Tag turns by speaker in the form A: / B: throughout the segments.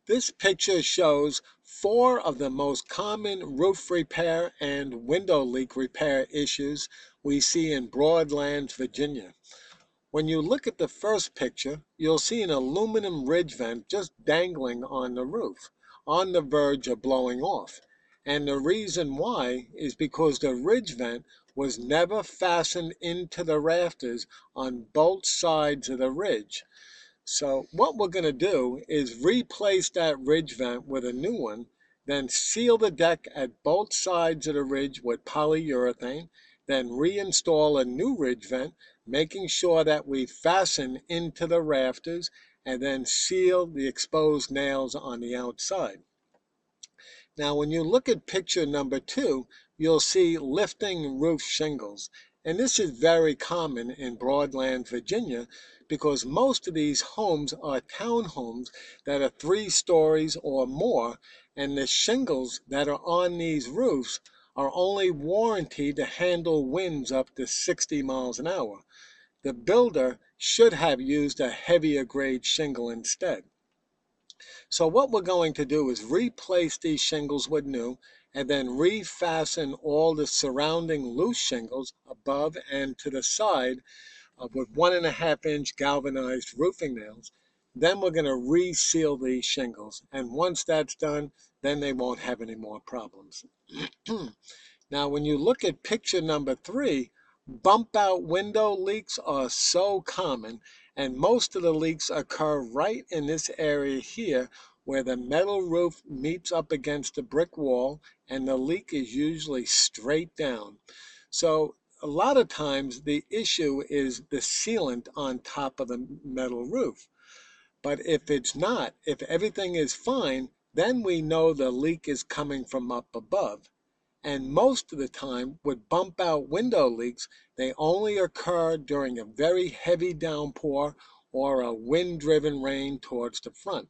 A: This picture shows four of the most common roof repair and window leak repair issues we see in Broadlands, Virginia. When you look at the first picture, you'll see an aluminum ridge vent just dangling on the roof, on the verge of blowing off. And the reason why is because the ridge vent was never fastened into the rafters on both sides of the ridge. So what we're going to do is replace that ridge vent with a new one, then seal the deck at both sides of the ridge with polyurethane, then reinstall a new ridge vent, making sure that we fasten into the rafters, and then seal the exposed nails on the outside. Now, when you look at picture number 2, you'll see lifting roof shingles. And this is very common in Broadlands, Virginia, because most of these homes are townhomes that are 3 stories or more, and the shingles that are on these roofs are only warranted to handle winds up to 60 miles an hour. The builder should have used a heavier grade shingle instead. So what we're going to do is replace these shingles with new and then refasten all the surrounding loose shingles above and to the side with 1.5-inch galvanized roofing nails. Then we're going to reseal these shingles. And once that's done, then they won't have any more problems. Now, when you look at picture number 3, bump out window leaks are so common, and most of the leaks occur right in this area here where the metal roof meets up against the brick wall, and the leak is usually straight down. So a lot of times the issue is the sealant on top of the metal roof. But if it's not, if everything is fine, then we know the leak is coming from up above. And most of the time with bump out window leaks, they only occur during a very heavy downpour or a wind-driven rain towards the front.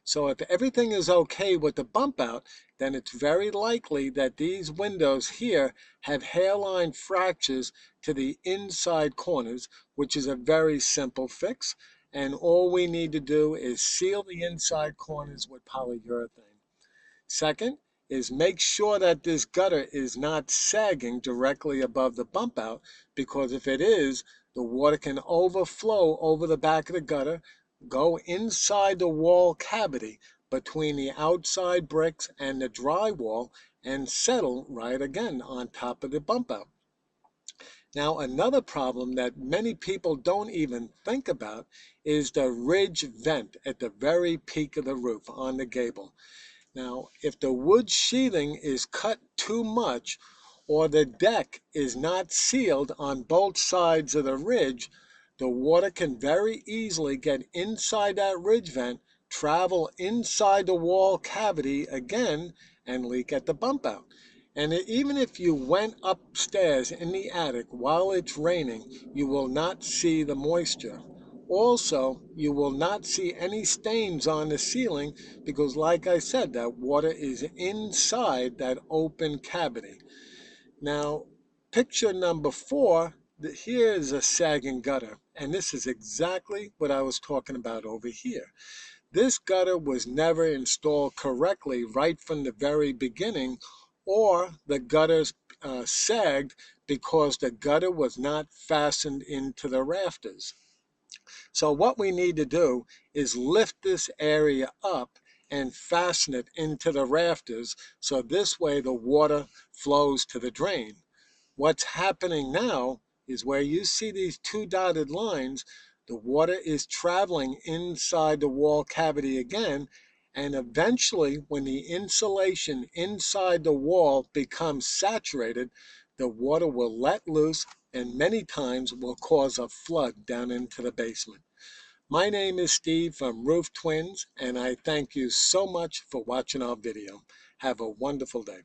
A: So if everything is okay with the bump out, then it's very likely that these windows here have hairline fractures to the inside corners, which is a very simple fix. And all we need to do is seal the inside corners with polyurethane. Second is make sure that this gutter is not sagging directly above the bump out, because if it is, the water can overflow over the back of the gutter, go inside the wall cavity between the outside bricks and the drywall, and settle right again on top of the bump out. Now, another problem that many people don't even think about is the ridge vent at the very peak of the roof on the gable. Now, if the wood sheathing is cut too much or the deck is not sealed on both sides of the ridge, the water can very easily get inside that ridge vent, travel inside the wall cavity again, and leak at the bump out. And even if you went upstairs in the attic while it's raining, you will not see the moisture. Also, you will not see any stains on the ceiling because, like I said, that water is inside that open cavity. Now, picture number 4, here is a sagging gutter, and this is exactly what I was talking about over here. This gutter was never installed correctly right from the very beginning, or the gutters sagged because the gutter was not fastened into the rafters. So what we need to do is lift this area up and fasten it into the rafters, so this way the water flows to the drain. What's happening now is where you see these 2 dotted lines, the water is traveling inside the wall cavity again, and eventually when the insulation inside the wall becomes saturated, the water will let loose and many times will cause a flood down into the basement. My name is Steve from Roof Twins, and I thank you so much for watching our video. Have a wonderful day.